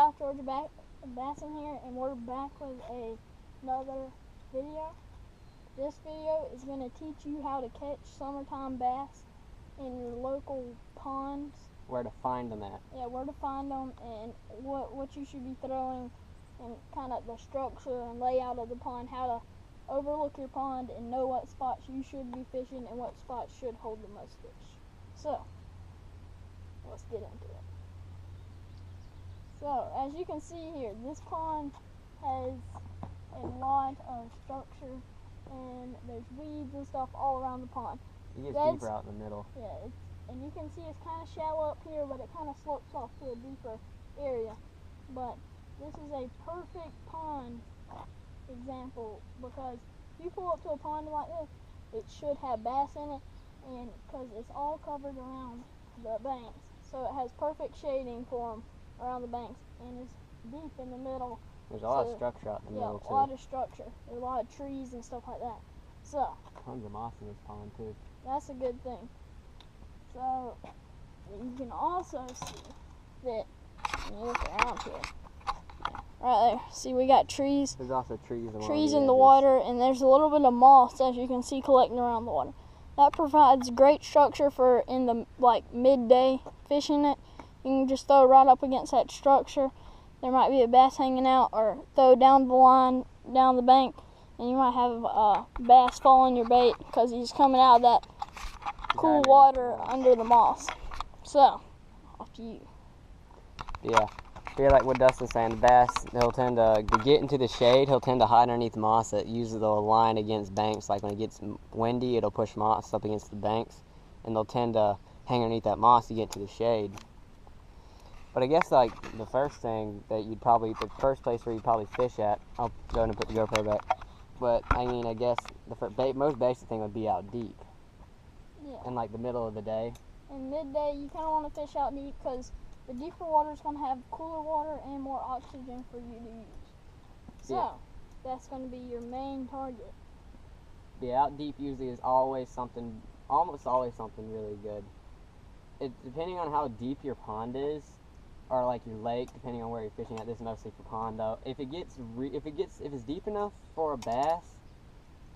South Georgia Bassin here, and we're back with another video. This video is going to teach you how to catch summertime bass in your local ponds. Where to find them at. Yeah, where to find them and what you should be throwing, and kind of the structure and layout of the pond, how to overlook your pond and know what spots you should be fishing and what spots should hold the most fish. So, let's get into it. So, as you can see here, this pond has a lot of structure and there's weeds and stuff all around the pond. It gets deeper out in the middle. Yeah, and you can see it's kind of shallow up here, but it kind of slopes off to a deeper area. But this is a perfect pond example, because if you pull up to a pond like this, it should have bass in it, and because it's all covered around the banks, so it has perfect shading for them around the banks, and it's deep in the middle. There's a lot of structure out in the middle too. Yeah, a lot of structure. There's a lot of trees and stuff like that. So tons of moss in this pond too. That's a good thing. So you can also see that when you look around here. Right there. See, we got trees. There's also trees in the water, and there's a little bit of moss, as you can see, collecting around the water. That provides great structure for in the midday fishing it. You can just throw right up against that structure. There might be a bass hanging out, or throw down the line, down the bank, and you might have a bass fall in your bait because he's coming out of that cool water under the moss. So, off to you. Yeah. Yeah, like what Dustin's saying, the bass, he'll tend to get into the shade, he'll tend to hide underneath moss that usually they'll line against banks. Like when it gets windy, it'll push moss up against the banks, and they'll tend to hang underneath that moss to get to the shade. But I guess like the first thing that the first place where you'd probably fish at, I'll go ahead and put the GoPro back. But I mean, I guess the most basic thing would be out deep. Yeah. In like the middle of the day. In midday, you kind of want to fish out deep because the deeper water is going to have cooler water and more oxygen for you to use. So, that's going to be your main target. Yeah, out deep usually is almost always something really good. Depending on how deep your pond is, or like your lake, depending on where you're fishing at. This is mostly for pond though. If it's deep enough for a bass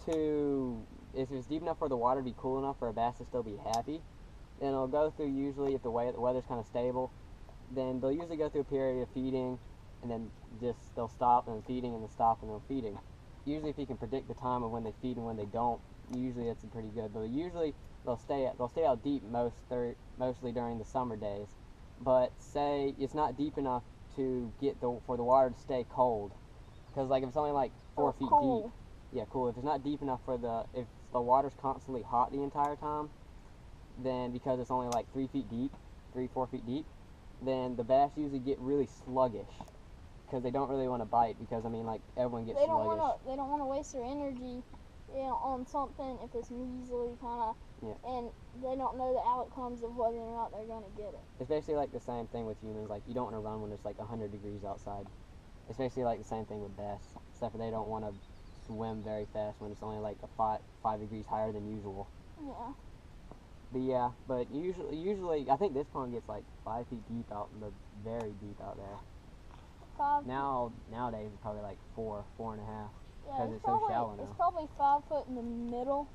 if it's deep enough for the water to be cool enough for a bass to still be happy, then it'll go through, usually if the weather's kind of stable, then they'll usually go through a period of feeding, and then they'll stop and feeding, and then stop and they'll feeding. Usually if you can predict the time of when they feed and when they don't, usually that's pretty good. But usually they'll stay out deep mostly during the summer days. But say it's not deep enough to for the water to stay cold, because like if it's only like 4 feet deep, yeah, cool. If it's not deep enough if the water's constantly hot the entire time, then because it's only like 3 feet deep, 4 feet deep, then the bass usually get really sluggish because they don't really want to bite, because I mean, like, everyone gets sluggish. They don't want to waste their energy, on something if it's measly kind of, and they don't know the outcomes of whether or not they're going to get it. It's basically like the same thing with humans. Like, you don't want to run when it's like 100 degrees outside. It's basically like the same thing with bass, except for they don't want to swim very fast when it's only like 5 degrees higher than usual. Yeah. But yeah, usually I think this pond gets like 5 feet deep very deep out there. Nowadays it's probably like 4.5, because it's so shallow now. It's probably 5 foot in the middle.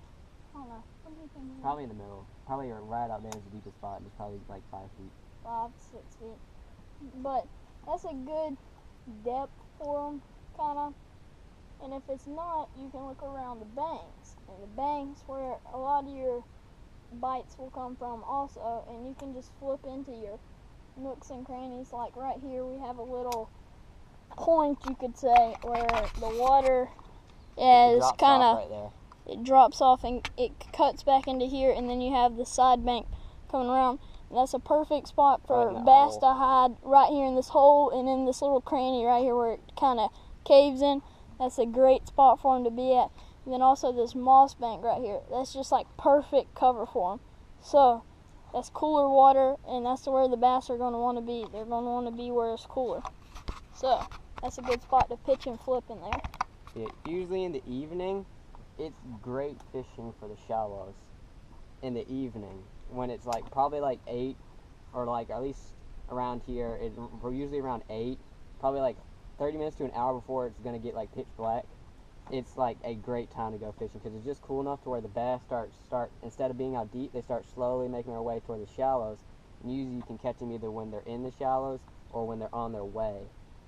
I don't know. What do you think? Probably in the middle. Probably right out there is the deepest spot, and it's probably like 5 feet. 5, 6 feet. But that's a good depth for them, kind of. And if it's not, you can look around the banks. And the banks where a lot of your bites will come from also, and you can just flip into your nooks and crannies. Like right here, we have a little point, you could say, where the water is kind of, it drops off and it cuts back into here, and then you have the side bank coming around. And that's a perfect spot for bass to hide, right here in this hole and in this little cranny right here where it kind of caves in. That's a great spot for them to be at. And then also this moss bank right here. That's just like perfect cover for them. So that's cooler water, and that's where the bass are going to want to be. They're going to want to be where it's cooler. So that's a good spot to pitch and flip in there. Yeah, usually in the evening, it's great fishing for the shallows. In the evening, when it's like probably like 8, or like at least around here, we're usually around 8 probably like 30 minutes to an hour before it's gonna get like pitch black, it's like a great time to go fishing because it's just cool enough to where the bass start instead of being out deep, they start slowly making their way toward the shallows. And usually you can catch them either when they're in the shallows or when they're on their way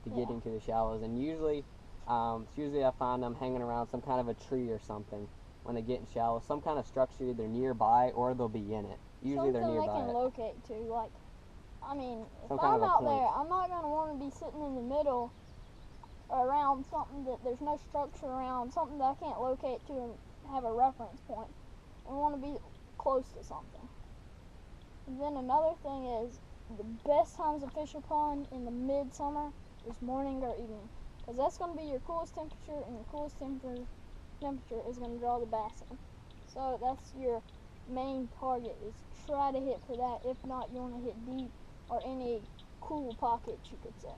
to Yeah. getting to the shallows. And usually I find them hanging around some kind of a tree or something when they get in shallows, some kind of structure either nearby or they'll be in it. Usually they're Something they nearby can it. locate to. Like, I mean, if Some kind I'm of a out point. there, I'm not gonna want to be sitting in the middle around something that there's no structure around, something that I can't locate to and have a reference point. I want to be close to something. And then another thing is the best times to fish a pond in the midsummer is morning or evening, because that's going to be your coolest temperature, and your coolest temperature is going to draw the bass in. So that's your main target, is try to hit for that. If not, you want to hit deep or any cool pockets, you could say.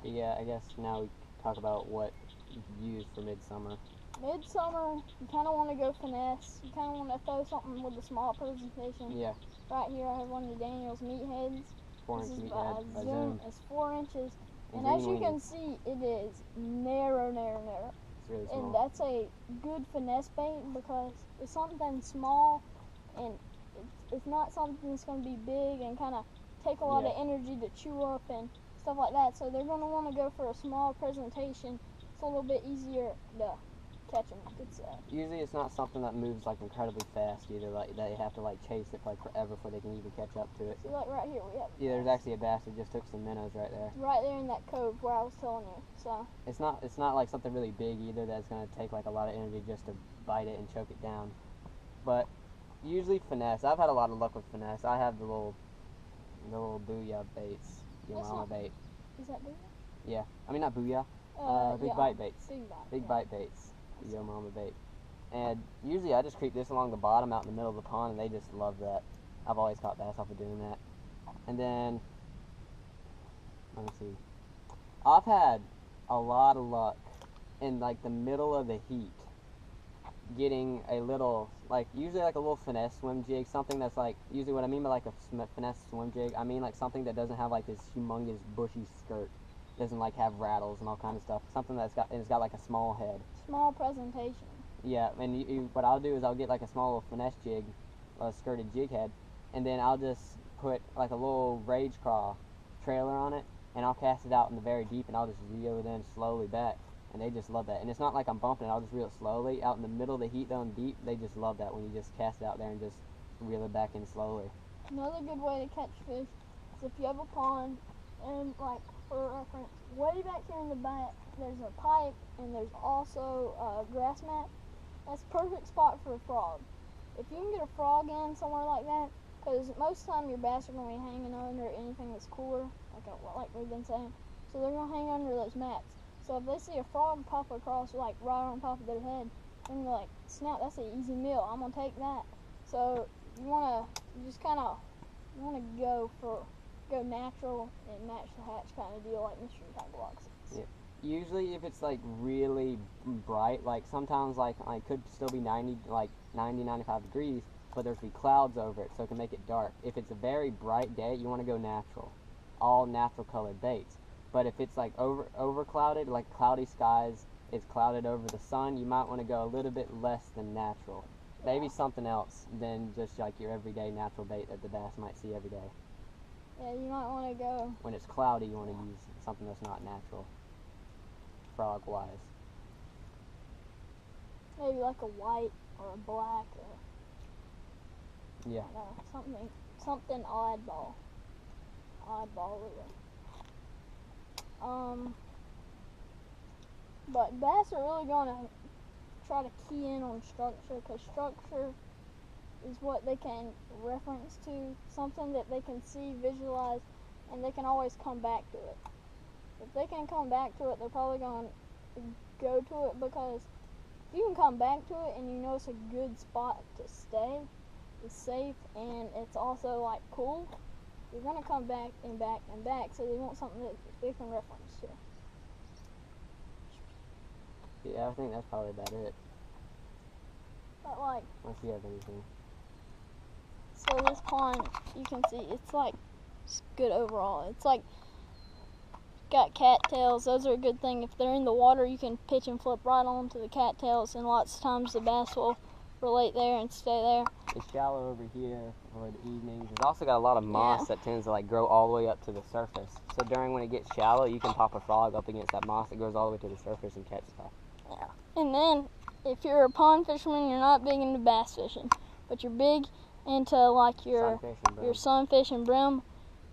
Yeah, I guess now we can talk about what you use for midsummer. Midsummer, you kind of want to go finesse. You kind of want to throw something with a small presentation. Yeah, Right here, I have one of the Daniels meatheads. 4-inch This is meathead by by Zoom. Zoom. It's 4 inches, and green as you weenie. can see, it is narrow. It's really And small. that's a good finesse bait because it's something small, and it's not something that's going to be big and kind of take a lot Yeah. of energy to chew up and stuff like that. So they're going to want to go for a small presentation. It's a little bit easier to catch them, you could say. Usually it's not something that moves like incredibly fast either, like they have to like chase it for like forever before they can even catch up to it. See, like right here, we have Yeah, there's actually a bass that just took some minnows right there. right there in that cove where I was telling you. So It's not like something really big either that's gonna take like a lot of energy just to bite it and choke it down. But usually finesse. I've had a lot of luck with finesse. I have the little booyah baits, Yo That's Mama not- bait. is that big? I mean not booyah, big yeah, bite baits. Big yeah. bite baits, the Yo Mama bait. And usually I just creep this along the bottom out in the middle of the pond and they just love that. I've always caught bass off of doing that. And then, let me see. I've had a lot of luck in like the middle of the heat getting a little, like usually like a little finesse swim jig, something that's like, usually what I mean by like a finesse swim jig, I mean like something that doesn't have like this humongous bushy skirt, doesn't like have rattles and all kind of stuff, something that's got, and it's got like a small head. Small presentation. Yeah, and what I'll do is I'll get like a small little finesse jig, a skirted jig head, and then I'll just put like a little Rage Craw trailer on it, and I'll cast it out in the very deep, and I'll just reel it in slowly back, and they just love that. And it's not like I'm bumping it, I'll just reel it slowly out in the middle of the heat though and deep. They just love that when you just cast it out there and just reel it back in slowly. Another good way to catch fish is if you have a pond and, like, for reference, way back here in the back there's a pipe and there's also a grass mat. That's a perfect spot for a frog. If you can get a frog in somewhere like that, because most of the time your bass are going to be hanging under anything that's cooler, like we've been saying, so they're going to hang under those mats. So if they see a frog pop across, like right on top of their head, then they're like, snap, that's an easy meal, I'm going to take that. So you want to just kind of, go natural and match the hatch kind of deal, like Mystery Tackle Box says. Yeah. Usually if it's like really bright, like sometimes like I could still be 90, 95 degrees, but there's be clouds over it, so it can make it dark. If it's a very bright day, you want to go natural, all natural colored baits. But if it's like over clouded, like cloudy skies, it's clouded over the sun, you might want to go a little bit less than natural. Maybe something else than just like your everyday natural bait that the bass might see every day. Yeah, you might want to go, When it's cloudy, you want to use something that's not natural, frog wise. maybe like a white or a black or Yeah. I don't know, something oddball really. But bass are really gonna try to key in on structure, because structure is what they can reference to, something that they can see, visualize, and they can always come back to it. If they can come back to it, they're probably going to go to it, because if you can come back to it and you know it's a good spot to stay, it's safe, and it's also like cool, you're going to come back and back and back, so they want something that they can reference to. Yeah, I think that's probably about it. But like, Unless you have anything. so this pond, you can see, it's like, it's good overall. It's like, got cattails. Those are a good thing. If they're in the water, you can pitch and flip right onto the cattails, and lots of times the bass will relate there and stay there. It's shallow over here for the evenings. It's also got a lot of moss that tends to like grow all the way up to the surface. So during when it gets shallow, you can pop a frog up against that moss that goes all the way to the surface and catch stuff. Yeah. And then, if you're a pond fisherman, you're not big into bass fishing, but you're big into like your sunfish and brim,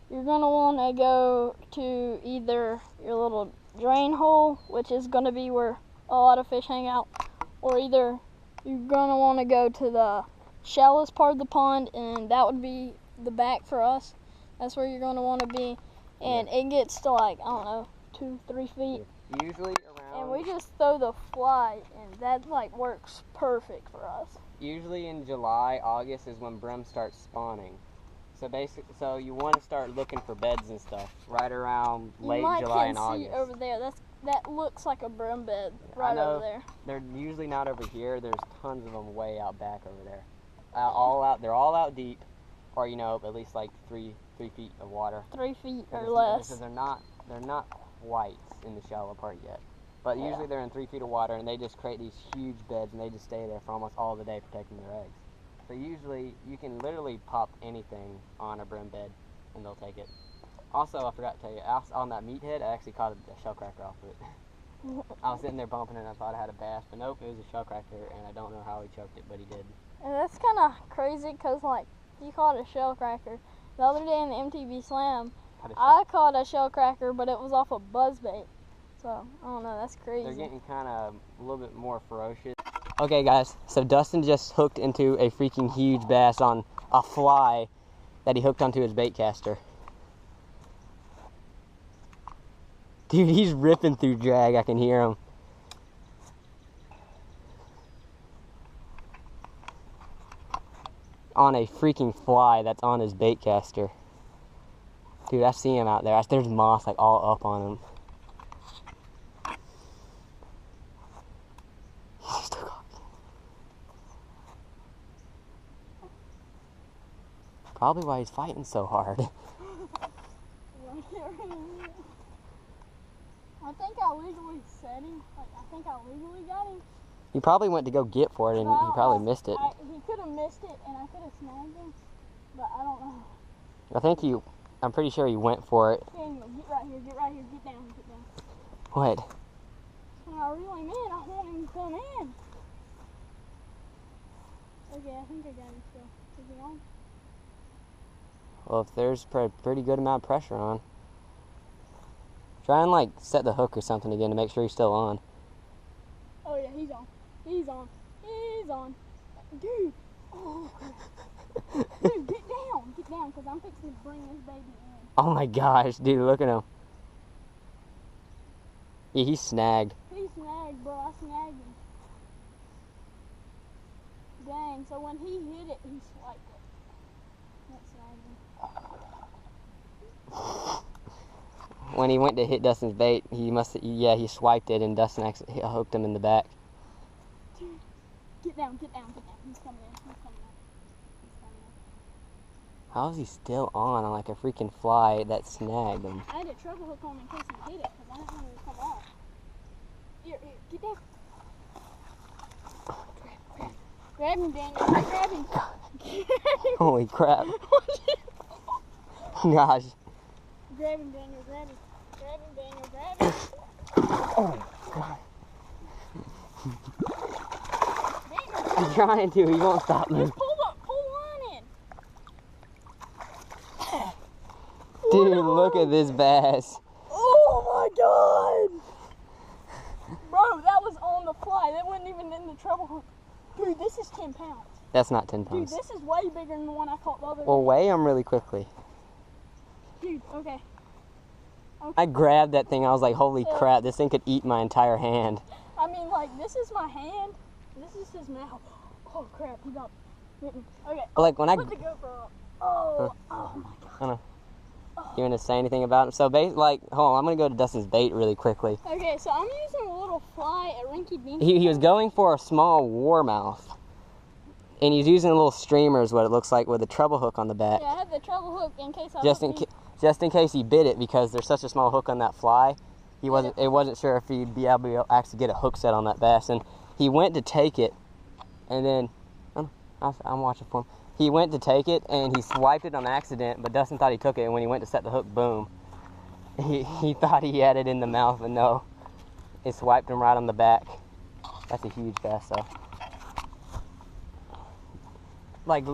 you're gonna want to go to either your little drain hole, which is gonna be where a lot of fish hang out, or either you're gonna want to go to the shallowest part of the pond, and that would be the back for us. That's where you're gonna want to be, and it gets to like, I don't know, 2-3 feet. Usually around. And we just throw the fly, and that like works perfect for us. Usually in July, August is when brim starts spawning. So you want to start looking for beds and stuff right around late July and August. You might can see over there. That looks like a brim bed right over there. They're usually not over here. There's tons of them way out back over there. All out. They're all out deep, or at least like 3 feet of water. 3 feet or less. Because they're not quite in the shallow part yet. But usually they're in 3 feet of water, and they just create these huge beds, and they just stay there for almost all the day protecting their eggs. So usually you can literally pop anything on a brim bed, and they'll take it. Also, I forgot to tell you, on that meathead, I actually caught a shell cracker off of it. I was sitting there bumping it, and I thought I had a bass, but nope, it was a shell cracker, and I don't know how he choked it, but he did. And that's kind of crazy, because like, you caught a shell cracker. The other day in the MTV Slam, I caught a shell cracker, but it was off a buzzbait. So, I don't know, that's crazy. They're getting kind of a little bit more ferocious. Okay guys, so Dustin just hooked into a freaking huge bass on a fly that he hooked onto his bait caster. Dude, he's ripping through drag, I can hear him. On a freaking fly that's on his bait caster. Dude, I see him out there. There's moss like all up on him. Probably why he's fighting so hard. I think I legally set him. I think I legally got him. You probably went to go get for it, and he probably missed it. He could have missed it, and I could have snagged him, but I don't know. I'm pretty sure you went for it. Daniel, get right here, get down. What? When I reel him in, I want him to come in. Okay, I think I got him still. Is he on? Well, if there's a pretty good amount of pressure on, try and like set the hook or something again to make sure he's still on. Oh yeah, he's on. He's on. Dude. Oh. Dude, get down, because I'm fixing to bring this baby in. Oh my gosh, dude, look at him. Yeah, he's snagged. He's snagged, bro. I snagged him. Dang, so when he hit it, he swiped it. That snagged him. When he went to hit Dustin's bait, he swiped it, and Dustin actually hooked him in the back. Dude, get down. He's coming in. How is he still on like a freaking fly that snagged him? I had a treble hook on in case he hit it, because I didn't know it would come off. Here, get down. Grab him, Daniel. Grab him. Holy crap. Gosh. Grab him, Daniel. Grab him, Daniel. Grab him. Oh my god. I'm trying to. He won't stop me. Just pull line in. Dude, look at this bass. Oh my god. Bro, that was on the fly. That wasn't even in the treble hook. Dude, this is 10 pounds. That's not 10 pounds. Dude, this is way bigger than the one I caught the other day. Well, weigh them really quickly. Dude, okay. I grabbed that thing. I was like, holy crap, this thing could eat my entire hand. I mean, like, this is my hand. This is his mouth. Oh, crap, he got hit me. Okay, like when put the GoPro up. Oh my god. You want to say anything about him? So, hold on, I'm going to go to Dustin's bait really quickly. Okay, so I'm using a little fly, a rinky dinky. He was going for a small warmouth. And he's using a little streamer is what it looks like with a treble hook on the back. Yeah, I have the treble hook in case I just in case he bit it, because there's such a small hook on that fly. It wasn't sure if he'd be able to actually get a hook set on that bass, and he went to take it, and then I'm watching for him. He went to take it and he swiped it on accident, but Dustin thought he took it, and when he went to set the hook, boom, he thought he had it in the mouth, but no, it swiped him right on the back. That's a huge bass though. Like